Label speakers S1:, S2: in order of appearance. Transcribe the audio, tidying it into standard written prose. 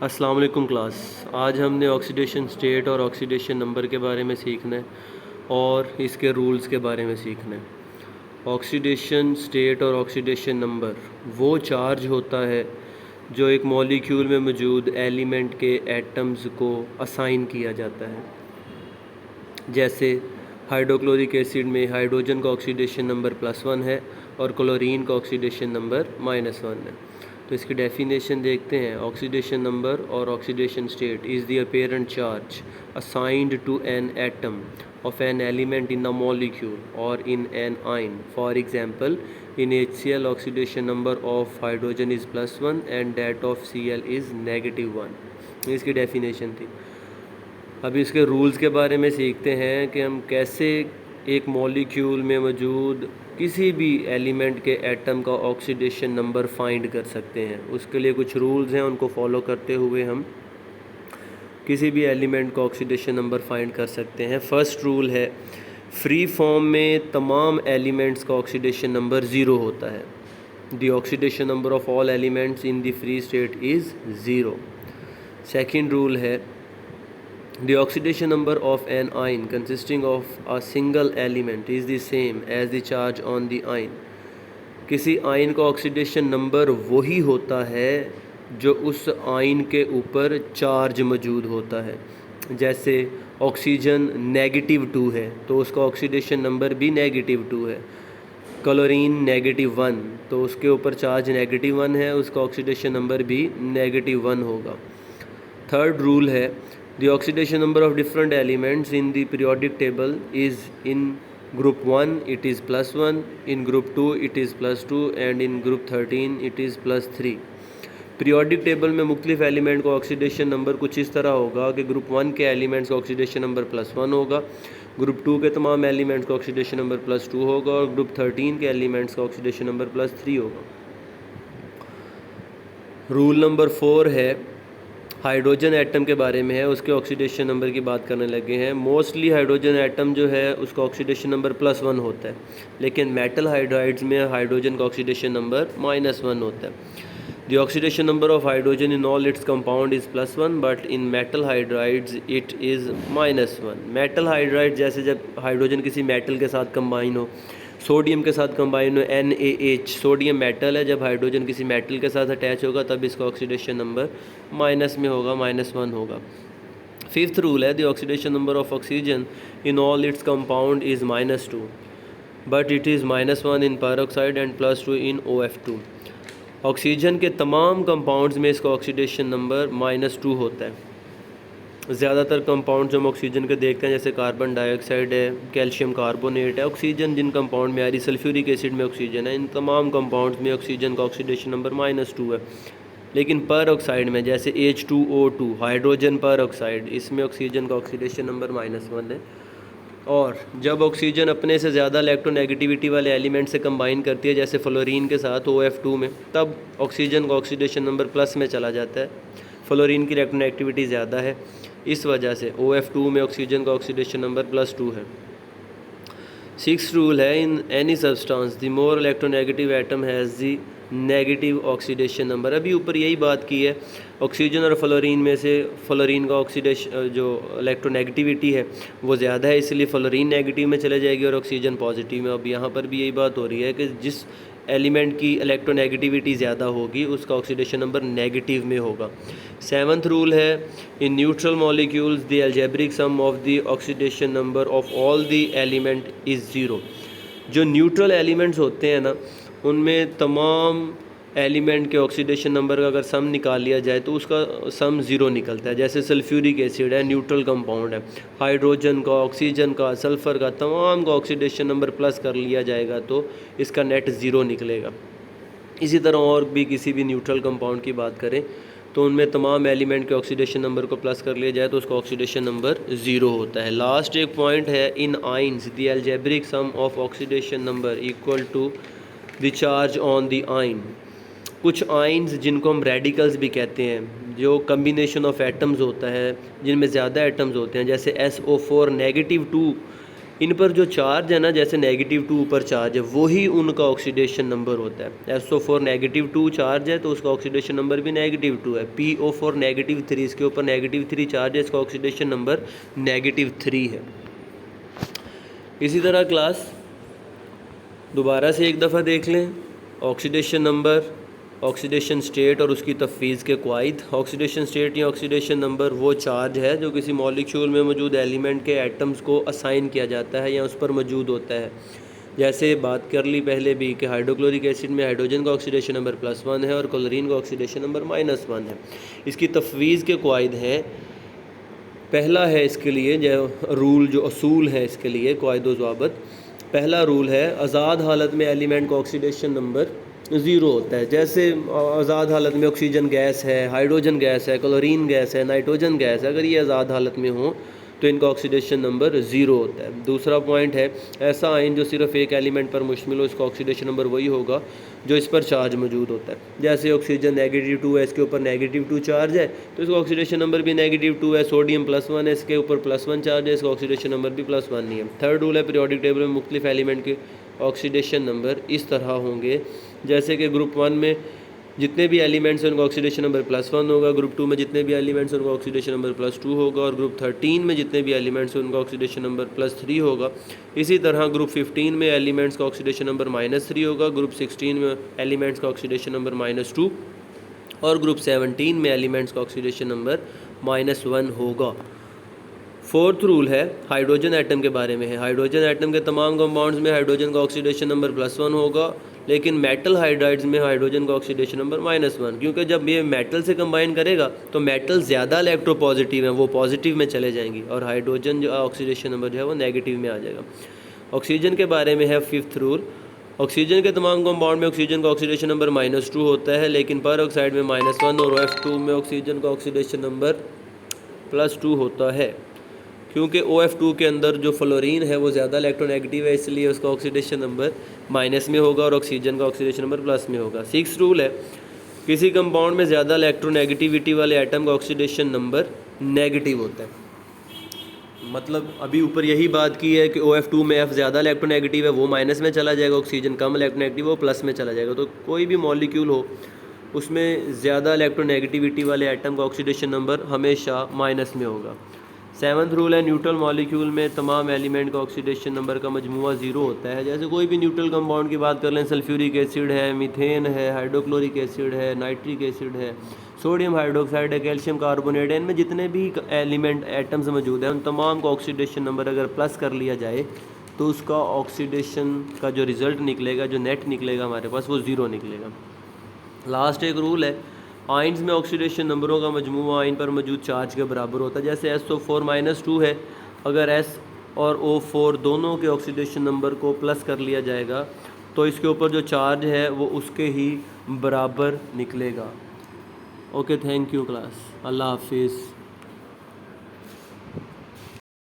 S1: अस्सलाम वालेकुम क्लास। आज हमने ऑक्सीडेशन स्टेट और ऑक्सीडेशन नंबर के बारे में सीखना है और इसके रूल्स के बारे में सीखना है। ऑक्सीडेशन स्टेट और ऑक्सीडेशन नंबर वो चार्ज होता है जो एक मॉलिक्यूल में मौजूद एलिमेंट के एटम्स को असाइन किया जाता है। जैसे हाइड्रोक्लोरिक एसिड में हाइड्रोजन का ऑक्सीडेशन नंबर +1 है और क्लोरीन का ऑक्सीडेशन नंबर -1 है। तो इसकी डेफिनेशन देखते हैं। ऑक्सीडेशन नंबर और oxidation state is the apparent charge assigned to an atom of an element in a molecule or in an ion. For example, in HCl oxidation number of hydrogen is +1 and that of Cl is -1. इसकी definition थी। अभी इसके rules के बारे में सीखते हैं कि हम कैसे एक मॉलिक्यूल में मौजूद किसी भी एलिमेंट के एटम का ऑक्सीडेशन नंबर फाइंड कर सकते हैं। उसके लिए कुछ रूल्स हैं, उनको फॉलो करते हुए हम किसी भी एलिमेंट का ऑक्सीडेशन नंबर फाइंड कर सकते हैं। फर्स्ट रूल है, फ्री फॉर्म में तमाम एलिमेंट्स का ऑक्सीडेशन नंबर 0 होता है। The oxidation number of all elements in the free state is 0। Second rule है, the oxidation number of an ion consisting of a single element is the same as the charge on the ion. किसी ion का oxidation number वही होता है जो उस ion के ऊपर चार्ज मौजूद होता है। जैसे ऑक्सीजन -2 है तो उसका ऑक्सीडेशन नंबर भी -2 है। क्लोरीन -1 तो उसके ऊपर चार्ज -1 है, उसका ऑक्सीडेशन नंबर भी -1 होगा। थर्ड रूल है, the oxidation number of different elements in the periodic table is in group 1 it is +1, in group 2 it is +2 and in group 13 it is +3। Periodic table में मुख्तलिफ element का oxidation number कुछ इस तरह होगा कि group 1 के एलिमेंट्स का ऑक्सीडेशन नंबर +1 होगा, ग्रुप 2 के तमाम एलिमेंट्स का ऑक्सीडेशन नंबर +2 होगा और ग्रुप 13 के एलिमेंट्स का ऑक्सीडेशन नंबर +3 होगा। रूल नंबर 4 है, हाइड्रोजन एटम के बारे में है, उसके ऑक्सीडेशन नंबर की बात करने लगे हैं। मोस्टली हाइड्रोजन एटम जो है उसका ऑक्सीडेशन नंबर +1 होता है, लेकिन मेटल हाइड्राइड्स में हाइड्रोजन का ऑक्सीडेशन नंबर -1 होता है। The oxidation number of hydrogen in all its compound is +1, but in metal hydrides it is -1. Metal hydride जैसे जब हाइड्रोजन किसी मेटल के साथ कंबाइन हो, सोडियम के साथ कंबाइन हो, NaH सोडियम मेटल है, जब हाइड्रोजन किसी मेटल के साथ अटैच होगा तब इसका ऑक्सीडेशन नंबर माइनस में होगा, -1 होगा। फिफ्थ रूल है, the oxidation number of oxygen in all its compound is -2, but it is -1 in peroxide and +2 in OF2। Oxygen के तमाम कंपाउंड्स में इसका ऑक्सीडेशन नंबर -2 होता है। ज़्यादातर कंपाउंड जो हम ऑक्सीजन के देखते हैं जैसे कार्बन डाइऑक्साइड है, कैल्शियम कार्बोनेट है, ऑक्सीजन जिन कंपाउंड में आ रही, सल्फ्यूरिक एसिड में ऑक्सीजन है, इन तमाम कंपाउंड्स में ऑक्सीजन का ऑक्सीडेशन नंबर -2 है। लेकिन पर ऑक्साइड में जैसे H2O2 हाइड्रोजन पर ऑक्साइड, इसमें ऑक्सीजन का ऑक्सीडेशन नंबर -1 है। और जब ऑक्सीजन अपने से ज़्यादा इलेक्ट्रोनेगेटिविटी वाले एलिमेंट से कंबाइन करती है जैसे फ्लोरीन के साथ OF2 में, तब ऑक्सीजन का ऑक्सीडेशन नंबर प्लस में चला जाता है। फ्लोरीन की इलेक्ट्रोनेगेटिविटी ज़्यादा है, इस वजह से OF2 में ऑक्सीजन का ऑक्सीडेशन नंबर +2 है। सिक्स्थ रूल है, in any substance the more electronegative atom has the negative oxidation number. अभी ऊपर यही बात की है, ऑक्सीजन और फ्लोरीन में से फ्लोरीन का ऑक्सीडेशन जो इलेक्ट्रोनेगेटिविटी है वो ज़्यादा है, इसलिए फ्लोरीन नेगेटिव में चले जाएगी और ऑक्सीजन पॉजिटिव में। अब यहाँ पर भी यही बात हो रही है कि जिस एलिमेंट की इलेक्ट्रोनेगेटिविटी ज़्यादा होगी उसका ऑक्सीडेशन नंबर नेगेटिव में होगा। सेवन्थ रूल है, in neutral molecules the algebraic sum of the oxidation number of all the element is 0। जो न्यूट्रल एलिमेंट्स होते हैं ना, उनमें तमाम एलिमेंट के ऑक्सीडेशन नंबर का अगर सम निकाल लिया जाए तो उसका सम 0 निकलता है। जैसे सल्फ्यूरिक एसिड है, न्यूट्रल कंपाउंड है, हाइड्रोजन का, ऑक्सीजन का, सल्फ़र का, तमाम का ऑक्सीडेशन नंबर प्लस कर लिया जाएगा तो इसका नेट 0 निकलेगा। इसी तरह और भी किसी भी न्यूट्रल कंपाउंड की बात करें तो उनमें तमाम एलिमेंट के ऑक्सीडेशन नंबर को प्लस कर लिया जाए तो उसका ऑक्सीडेशन नंबर 0 होता है। लास्ट एक पॉइंट है, in ions the algebraic sum of oxidation number equal to the charge on the ion. कुछ आइंस जिनको हम रेडिकल्स भी कहते हैं, जो कम्बिनेशन ऑफ एटम्स होता है जिनमें ज़्यादा एटम्स होते हैं, जैसे SO4 -2 इन पर जो चार्ज है ना, जैसे -2 ऊपर चार्ज है, वही उनका ऑक्सीडेशन नंबर होता है। SO4 -2 चार्ज है तो उसका ऑक्सीडेशन नंबर भी -2 है। PO4 -3, इसके ऊपर -3 चार्ज है, इसका ऑक्सीडेशन नंबर -3 है। इसी तरह क्लास दोबारा से एक दफ़ा देख लें। ऑक्सीडेशन नंबर, ऑक्सीडेशन स्टेट और उसकी तफवीज़ के क़वाइद। ऑक्सीडेशन स्टेट या ऑक्सीडेशन नंबर वो चार्ज है जो किसी मॉलिक्यूल में मौजूद एलिमेंट के एटम्स को असाइन किया जाता है या उस पर मौजूद होता है। जैसे बात कर ली पहले भी कि हाइड्रोक्लोरिक एसिड में हाइड्रोजन का ऑक्सीडेशन नंबर +1 है और क्लोरीन का ऑक्सीडेशन नंबर -1 है। इसकी तफवीज़ के क़वाइद हैं। पहला है इसके लिए जो रूल, जो असूल है इसके लिए क़वाइद व ज़वाबित। पहला रूल है, आज़ाद हालत में एलिमेंट का ऑक्सीडेशन नंबर 0 होता है। जैसे आज़ाद हालत में ऑक्सीजन गैस है, हाइड्रोजन गैस है, क्लोरीन गैस है, नाइट्रोजन गैस है, अगर ये आज़ाद हालत में हो तो इनका ऑक्सीडेशन नंबर 0 होता है। दूसरा पॉइंट है, ऐसा आयन जो सिर्फ एक एलिमेंट पर मुश्तमिल हो, इसका ऑक्सीडेशन नंबर वही होगा जो इस पर चार्ज मौजूद होता है। जैसे ऑक्सीजन -2 है, इसके ऊपर -2 चार्ज है तो इसका ऑक्सीडेशन नंबर भी -2 है। सोडियम +1 है, इसके ऊपर +1 चार्ज है, इसका ऑक्सीडेशन नंबर भी +1 ही है। थर्ड रूल है, पीरियोडिक टेबल में मुख्तलिफ एलिमेंट के ऑक्सीडेशन नंबर इस तरह होंगे जैसे कि ग्रुप 1 में जितने भी एलिमेंट्स हैं उनका ऑक्सीडेशन नंबर +1 होगा, ग्रुप 2 में जितने भी एलिमेंट्स हैं उनका ऑक्सीडेशन नंबर +2 होगा और ग्रुप 13 में जितने भी एलिमेंट्स हैं उनका ऑक्सीडेशन नंबर +3 होगा। इसी तरह ग्रुप 15 में एलिमेंट्स का ऑक्सीडेशन नंबर -3 होगा, ग्रुप 16 में एलिमेंट्स का ऑक्सीडेशन नंबर -2 और ग्रुप 17 में एलिमेंट्स का ऑक्सीडेशन नंबर -1 होगा। फोर्थ रूल है हाइड्रोजन एटम के बारे में है। हाइड्रोजन एटम के तमाम कंपाउंड्स में हाइड्रोजन का ऑक्सीडेशन नंबर +1 होगा, लेकिन मेटल हाइड्राइड्स में हाइड्रोजन का ऑक्सीडेशन नंबर -1, क्योंकि जब ये मेटल से कंबाइन करेगा तो मेटल ज़्यादा इलेक्ट्रोपॉजिटिव हैं, वो पॉजिटिव में चले जाएंगी और हाइड्रोजन जो ऑक्सीडेशन नंबर जो है वो नेगेटिव में आ जाएगा। ऑक्सीजन के बारे में है फिफ्थ रूल। ऑक्सीजन के तमाम कंपाउंड में ऑक्सीजन का ऑक्सीडेशन नंबर -2 होता है, लेकिन पर ऑक्साइड में -1 और OF2 में ऑक्सीजन का ऑक्सीडेशन नंबर +2 होता है, क्योंकि OF2 के अंदर जो फ्लोरीन है वो ज़्यादा इलेक्ट्रोनेगेटिव है, इसलिए उसका ऑक्सीडेशन नंबर माइनस में होगा और ऑक्सीजन का ऑक्सीडेशन नंबर प्लस में होगा। सिक्स रूल है, किसी कंपाउंड में ज़्यादा इलेक्ट्रोनेगेटिविटी वाले एटम का ऑक्सीडेशन नंबर नेगेटिव होता है। मतलब अभी ऊपर यही बात की है कि OF2 में F ज़्यादा इलेक्ट्रोनेगेटिव है, वो माइनस में चला जाएगा, ऑक्सीजन कम इलेक्ट्रोनेगेटिव वो प्लस में चला जाएगा। तो कोई भी मॉलिक्यूल हो उसमें ज़्यादा इलेक्ट्रोनेगेटिविटी वाले एटम का ऑक्सीडेशन नंबर हमेशा माइनस में होगा। सेवन्थ रूल है, न्यूट्रल मॉलिक्यूल में तमाम एलिमेंट का ऑक्सीडेशन नंबर का मजमूआ 0 होता है। जैसे कोई भी न्यूट्रल कंपाउंड की बात कर लें, सल्फ्यूरिक एसिड है, मीथेन है, हाइड्रोक्लोरिक एसिड है, नाइट्रिक एसिड है, सोडियम हाइड्रोक्साइड है, कैल्शियम कार्बोनेट है, इनमें जितने भी एलिमेंट एटम्स मौजूद हैं उन तमाम का ऑक्सीडेशन नंबर अगर प्लस कर लिया जाए तो उसका ऑक्सीडेशन का जो रिज़ल्ट निकलेगा, जो नेट निकलेगा हमारे पास, वो 0 निकलेगा। लास्ट एक रूल है, आइंस में ऑक्सीडेशन नंबरों का मजमूआ आइन पर मौजूद चार्ज के बराबर होता है। जैसे SO4-2 है, अगर S और O4 दोनों के ऑक्सीडेशन नंबर को प्लस कर लिया जाएगा तो इसके ऊपर जो चार्ज है वो उसके ही बराबर निकलेगा। ओके, थैंक यू क्लास, अल्लाह हाफिज़।